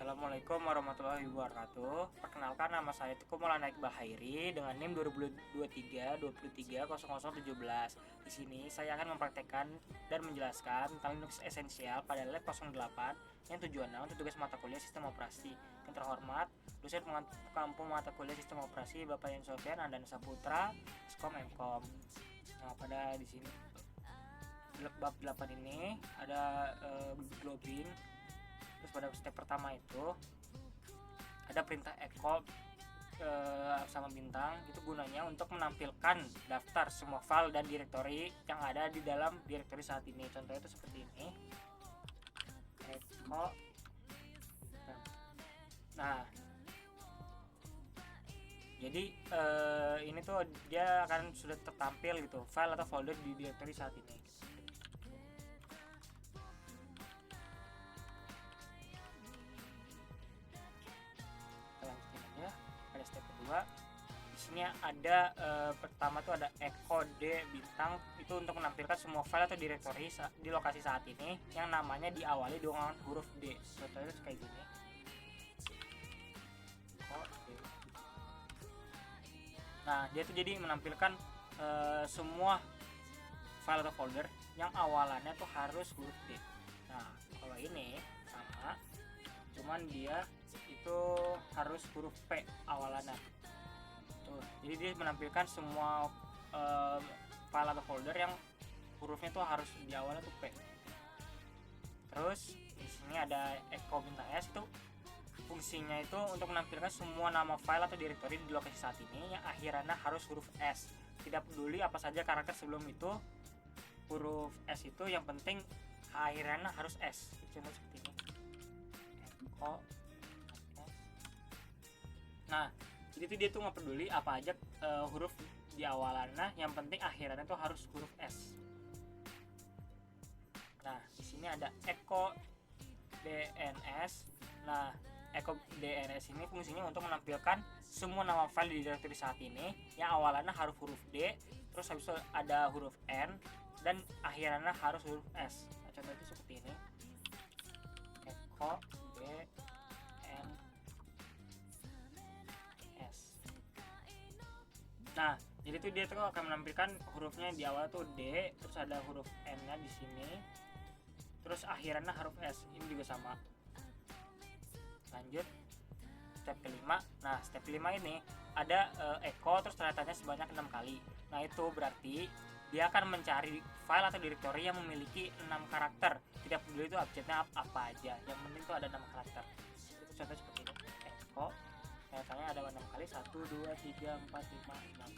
Assalamualaikum warahmatullahi wabarakatuh. Perkenalkan, nama saya Teguh Maulana Iqbal Hairi dengan NIM 2023-23-0017. Di sini saya akan mempraktekkan dan menjelaskan tentang Linux esensial pada lab 08 yang tujuannya untuk tugas mata kuliah sistem operasi. Yang terhormat, dosen pengampu mata kuliah sistem operasi Bapak Yan Sofian Andana Saputra, Skom Mkom. Nah, pada di sini bab 8 ini ada globin. Terus pada step pertama itu ada perintah echo sama bintang, itu gunanya untuk menampilkan daftar semua file dan directory yang ada di dalam directory saat ini. Contohnya itu seperti ini, echo. Nah, jadi ini tuh dia akan sudah tertampil gitu file atau folder di directory saat ini. Ada step kedua. Di sini ada pertama tuh ada echo d bintang, itu untuk menampilkan semua file atau directory di lokasi saat ini yang namanya diawali dengan huruf D. Contohnya kayak gini. Echo D. Nah, dia tuh jadi menampilkan semua file atau folder yang awalannya tuh harus huruf D. Nah, kalau ini sama, cuman dia itu harus huruf P awalannya tuh. Jadi dia menampilkan semua file atau folder yang hurufnya tuh harus di awalnya tuh P. Terus di sini ada echo bintang S, itu fungsinya itu untuk menampilkan semua nama file atau directory di lokasi saat ini yang akhirannya harus huruf S. Tidak peduli apa saja karakter sebelum itu, huruf S itu yang penting akhirannya harus S. Contoh seperti ini, echo. Nah, jadi itu dia tuh nggak peduli apa aja huruf di awalannya, yang penting akhirannya tuh harus huruf S. Nah, di sini ada echo DNS. Nah, echo DNS ini fungsinya untuk menampilkan semua nama file di directory saat ini yang awalannya harus huruf D, terus habis itu ada huruf N, dan akhirannya harus huruf S. Nah, contoh itu seperti ini, echo DNS. Nah, jadi tuh dia tuh akan menampilkan hurufnya di awal tuh D, terus ada huruf N-nya di sini, terus akhirannya haruf S. Ini juga sama. Lanjut step kelima. Nah, step kelima ini ada echo terus tanda-tanya sebanyak 6 kali. Nah, itu berarti dia akan mencari file atau directory yang memiliki 6 karakter. Tidak peduli itu objeknya apa aja, yang penting itu ada 6 karakter. Itu contoh seperti ini, echo. Tanya ada 6 kali, 1, 2, 3, 4, 5, 6.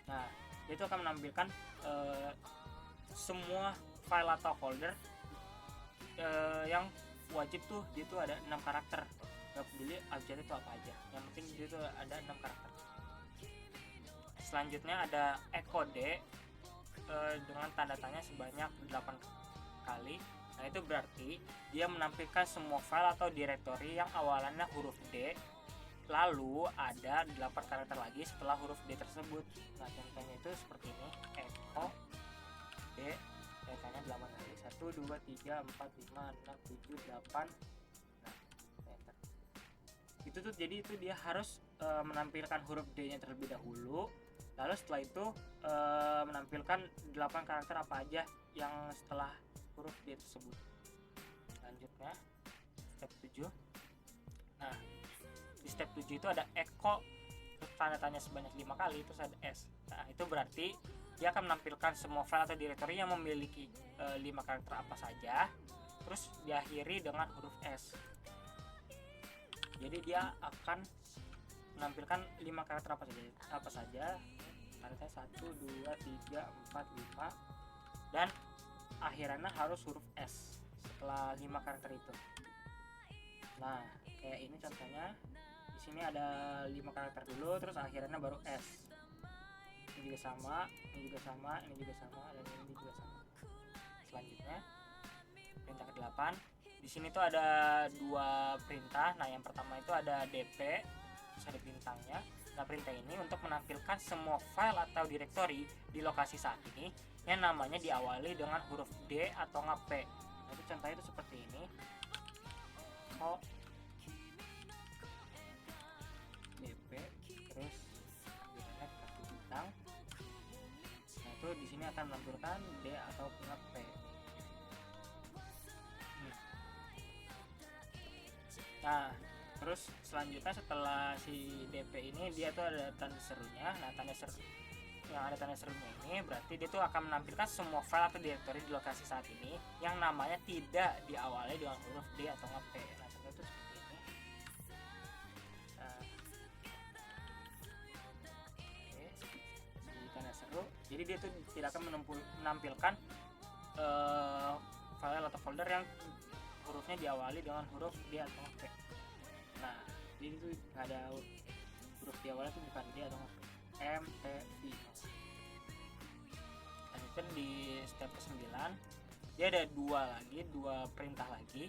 Nah, itu akan menampilkan semua file atau folder yang wajib tuh dia tuh ada 6 karakter. Gak peduli objeknya itu apa aja, yang penting dia tuh ada 6 karakter. Selanjutnya ada echo D dengan tanda tanya sebanyak 8 kali. Nah, itu berarti dia menampilkan semua file atau directory yang awalannya huruf D, lalu ada 8 karakter lagi setelah huruf D tersebut. Nah, contohnya itu seperti ini, echo D, karakternya 8 kali, 1, 2, 3, 4, 5, 6, 7, 8. Nah, enter. Itu tuh jadi itu dia harus menampilkan huruf D nya terlebih dahulu, lalu setelah itu menampilkan 8 karakter apa aja yang setelah huruf D tersebut. Lanjutnya step 7. Nah, di step 7 itu ada echo tanda tanya sebanyak 5 kali, terus ada S. Nah, itu berarti dia akan menampilkan semua file atau directory yang memiliki 5 karakter apa saja, terus diakhiri dengan huruf S. Jadi dia akan menampilkan 5 karakter apa saja. Tanda 1, 2, 3, 4, 5, dan akhirannya harus huruf S setelah 5 karakter itu. Nah, kayak ini contohnya. Di sini ada 5 karakter dulu, terus akhirannya baru S. Ini juga sama, ini juga sama, ini juga sama, dan ini juga sama. Selanjutnya perintah ke-8. Di sini tuh ada 2 perintah. Nah, yang pertama itu ada DP, terus ada bintangnya. Nah, perintah ini untuk menampilkan semua file atau directory di lokasi saat ini yang namanya diawali dengan huruf D atau nggak P. Nah, itu contohnya itu seperti ini, info dp terus direct kartu bintang. Nah itu di sini akan menampilkan D atau P. Nah terus selanjutnya setelah si DP ini dia tuh ada tanda serunya. Nah tanda seru yang ada tanda serunya ini berarti dia tuh akan menampilkan semua file atau direktori di lokasi saat ini yang namanya tidak diawali dengan huruf D atau P. Nah contoh itu seperti ini. Di tanda seru jadi dia tuh tidak akan menampilkan file atau folder yang hurufnya diawali dengan huruf D atau P. Nah jadi itu nggak ada huruf diawali itu bukan D atau P, M, T, V. Lanjutkan di step ke-9 dia ada dua perintah lagi.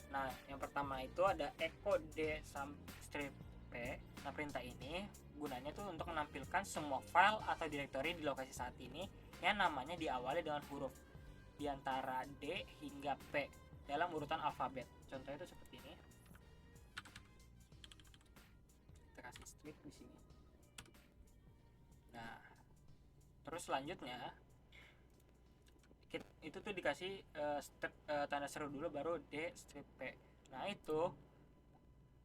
Nah yang pertama itu ada echo D strip P. Nah perintah ini gunanya tuh untuk menampilkan semua file atau direktori di lokasi saat ini yang namanya diawali dengan huruf di antara D hingga P dalam urutan alfabet. Contohnya itu seperti ini. Kita kasih strip di sini. Nah, terus selanjutnya itu tuh dikasih tanda seru dulu baru D strip P. Nah, itu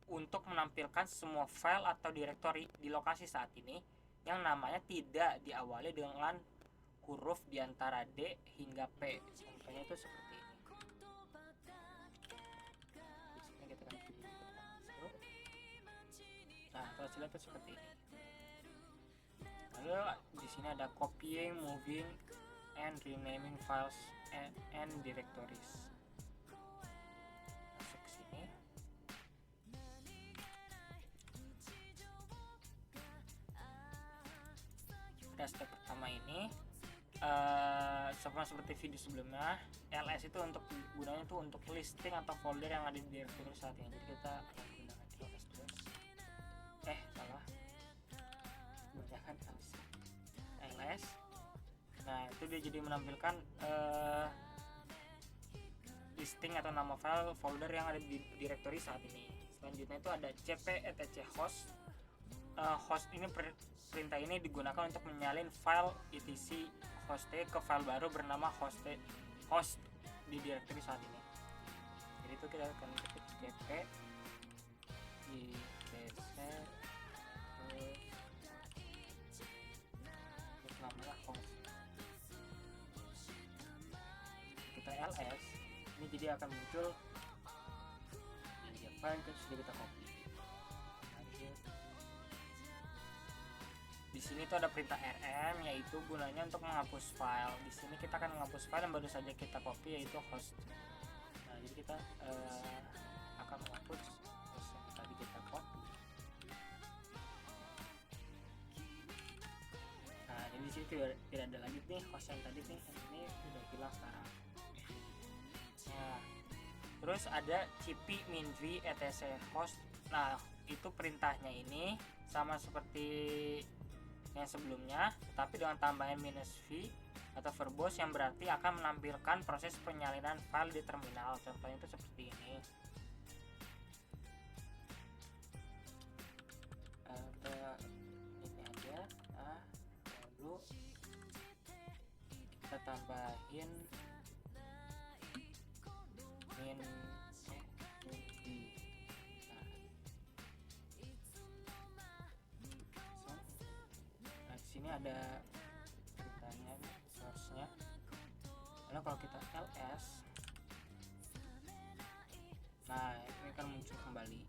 untuk menampilkan semua file atau direktori di lokasi saat ini yang namanya tidak diawali dengan huruf di antara D hingga P. Contohnya itu seperti ini. Nah, hasilnya itu seperti ini. Lalu di sini ada copying, moving, and renaming files and directories. Masuk ke sini. Pada step pertama ini, sama seperti video sebelumnya, ls itu untuk gunanya tuh untuk listing atau folder yang ada di directory saat ini. Jadi kita salah kebanyakan ls. Nah itu dia jadi menampilkan listing atau nama file folder yang ada di directory saat ini. Selanjutnya itu ada cp etc host. Host ini perintah ini digunakan untuk menyalin file etc host ke file baru bernama host di directory saat ini. Jadi itu kita akan ketik cp terus namanya host, kita ls ini jadi akan muncul file terus kita copy. Di sini tuh ada perintah rm yaitu gunanya untuk menghapus file. Di sini kita akan menghapus file yang baru saja kita copy yaitu host. Nah jadi kita akan menghapus host yang tadi kita copy. Nah jadi di sini tidak ada lagi nih host yang tadi nih, ini udah hilang sekarang. Nah terus ada cp minv etc host. Nah itu perintahnya ini sama seperti yang sebelumnya, tapi dengan tambahan -v atau verbose yang berarti akan menampilkan proses penyalinan file di terminal. Contohnya itu seperti ini. Kita ini aja. Nah, lalu kita tambahin min ini ada ceritanya source-nya. Lalu kalau kita ls, nah ini akan muncul kembali.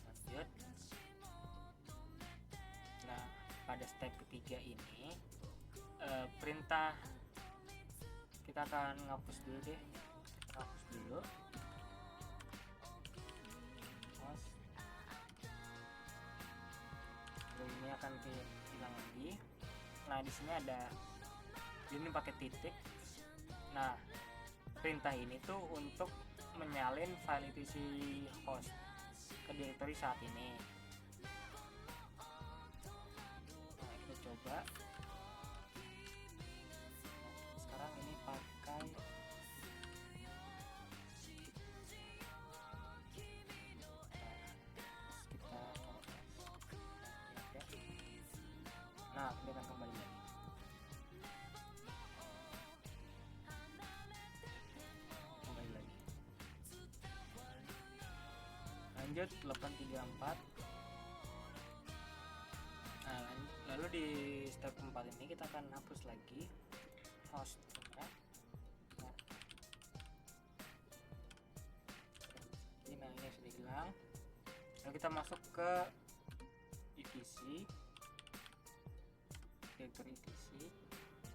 Lanjut. Nah pada step ketiga ini perintah kita akan ngapus dulu deh, hapus dulu. Ini akan hilang lagi. Nah di sini ada ini pakai titik. Nah perintah ini tuh untuk menyalin file etc host ke directory saat ini. Nah kita coba. Sekarang ini pakai Lanjut 834. Nah, lalu di step keempat ini kita akan hapus lagi hostnya. Nah, ini sudah hilang. Lalu kita masuk ke etc, direktur etc,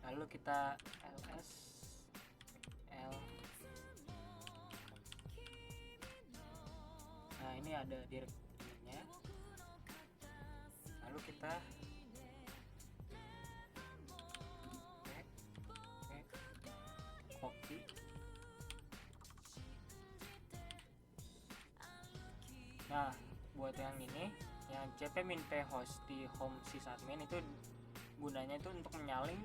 lalu kita ls l. Nah, ini ada direkturnya. Lalu kita copy. Nah, buat yang ini, yang cp-min-p host di home sysadmin itu gunanya itu untuk menyalin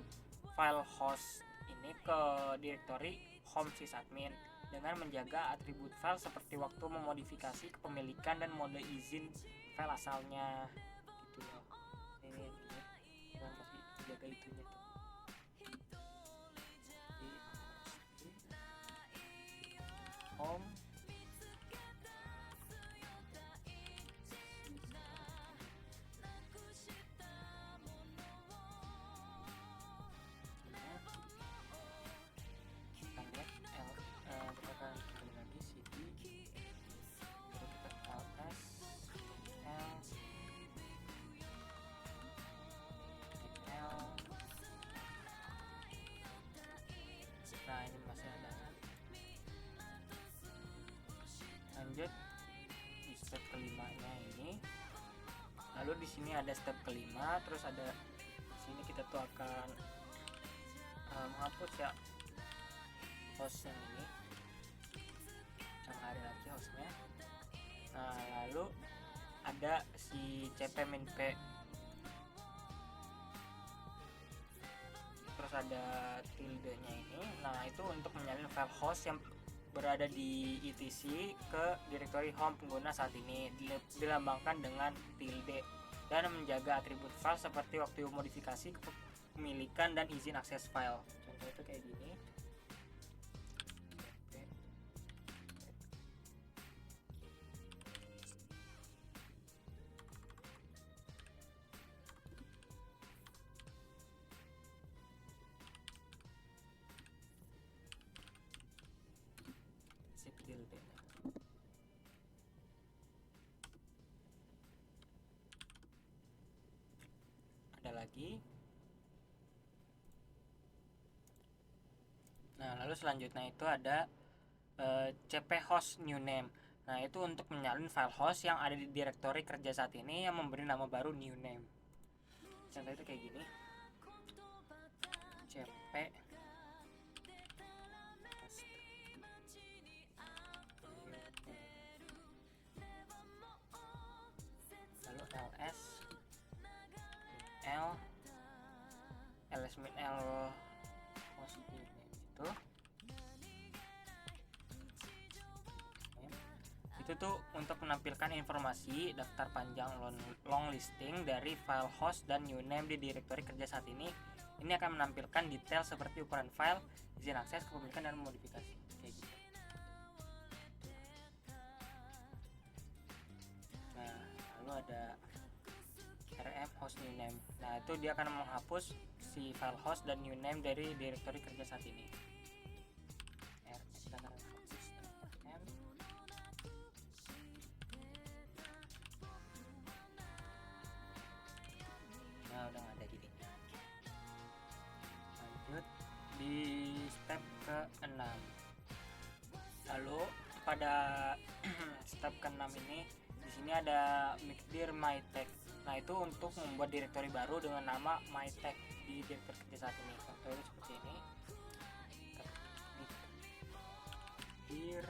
file host ini ke direktori home sysadmin dengan menjaga atribut file seperti waktu memodifikasi kepemilikan dan mode izin file asalnya gitu loh. Ini kita masih jaga itunya tuh. Home nah ini masih ada. Lanjut di step kelimanya ini. Lalu di sini ada step kelima, terus ada di sini kita tuh akan menghapus ya host yang ini, yang ada lagi hostnya. Nah, lalu ada si cp-min-p, terus ada tilde-nya ini. Nah, itu untuk menyalin file host yang berada di etc ke direktori home pengguna saat ini, dilambangkan dengan tilde, dan menjaga atribut file seperti waktu modifikasi kepemilikan dan izin akses file. Contoh itu kayak gini. Tilde. Ada lagi. Nah, lalu selanjutnya itu ada cp host new name. Nah, itu untuk menyalin file host yang ada di direktori kerja saat ini yang memberi nama baru new name. Contoh itu kayak gini. cp lalu ls l ls-min-l host new name itu tuh untuk menampilkan informasi daftar panjang long listing dari file host dan new name di direktori kerja saat ini. Ini akan menampilkan detail seperti ukuran file, izin akses, kepemilikan, dan modifikasi kayak gitu. Nah, lalu ada rm host new name. Nah, itu dia akan menghapus si file host dan new name dari direktori kerja saat ini. Nah, udah ada gini. Lanjut di step ke-6. Lalu pada step ke-6 ini di sini ada Mikdir MyTech. Nah, itu untuk membuat direktori baru dengan nama MyTech di direktori kerja saat ini. Contohnya seperti ini. Mikdir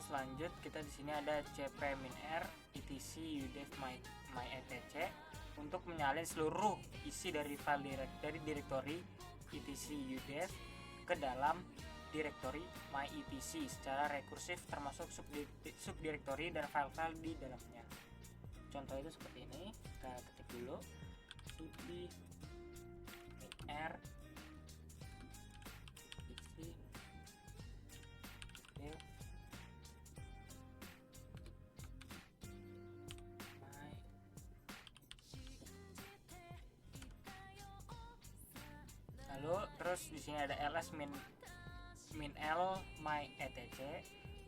lanjut kita di sini ada cp-min-r etc udev my etc untuk menyalin seluruh isi dari file dari direktori etc udev ke dalam direktori my etc secara rekursif termasuk subdirektori dan file-file di dalamnya. contoh itu seperti ini. Kita ketik dulu cp min r isi lalu terus di sini ada ls min l my etc.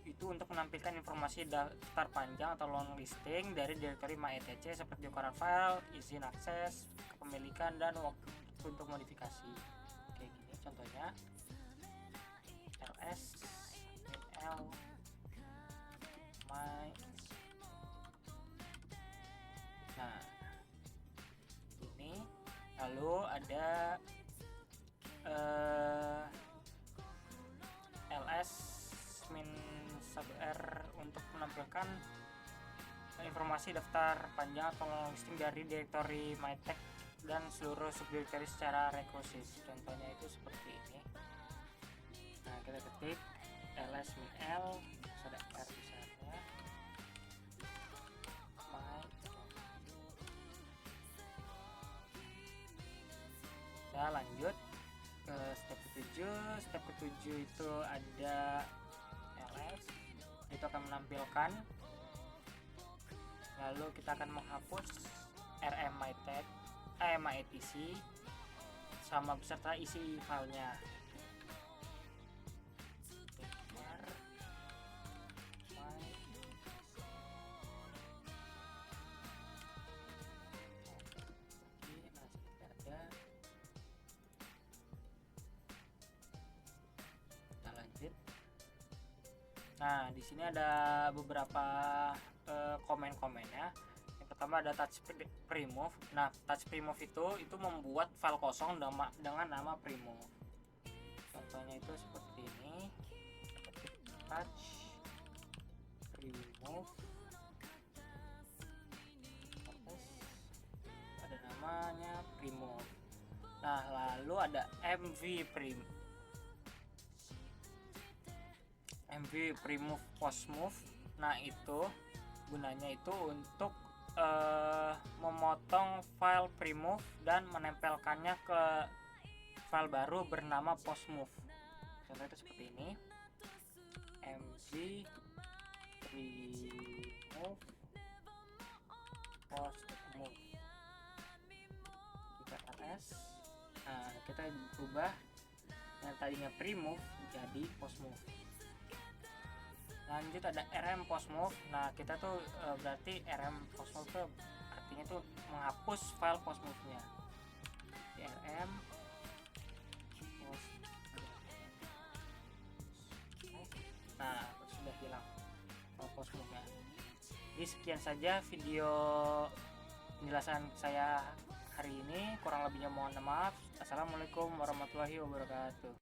Itu untuk menampilkan informasi daftar panjang atau long listing dari direktori my etc seperti ukuran file, izin akses, kepemilikan, dan waktu untuk modifikasi. Kayak gini contohnya, ls min l my. Nah ini lalu ada ls min sub r untuk menampilkan informasi daftar panjang atau listing dari direktori mytech dan seluruh subdirektori secara rekursif. Contohnya itu seperti ini. Nah kita ketik ls min l ada r besarnya my. Kita lanjut ke step ke-7. Step ke-7 itu ada ls, itu akan menampilkan, lalu kita akan menghapus rm mytech etc sama beserta isi filenya. Nah, di sini ada beberapa komen-komen ya. Yang pertama ada touch remove. Nah, touch remove itu membuat file kosong dengan nama remove. Contohnya itu seperti ini. Touch remove. Ada namanya remove. Nah, lalu ada mv remove post move. Nah itu gunanya itu untuk memotong file remove dan menempelkannya ke file baru bernama post move. Contoh itu seperti ini, mv remove post move ls. Nah kita ubah yang tadinya remove jadi post move. Lanjut ada rm post move. Nah kita tuh berarti rm post move tuh artinya tuh menghapus file post move nya. rm post move. Nah sudah hilang file post move nya. Jadi sekian saja video penjelasan saya hari ini, kurang lebihnya mohon maaf. Assalamualaikum warahmatullahi wabarakatuh.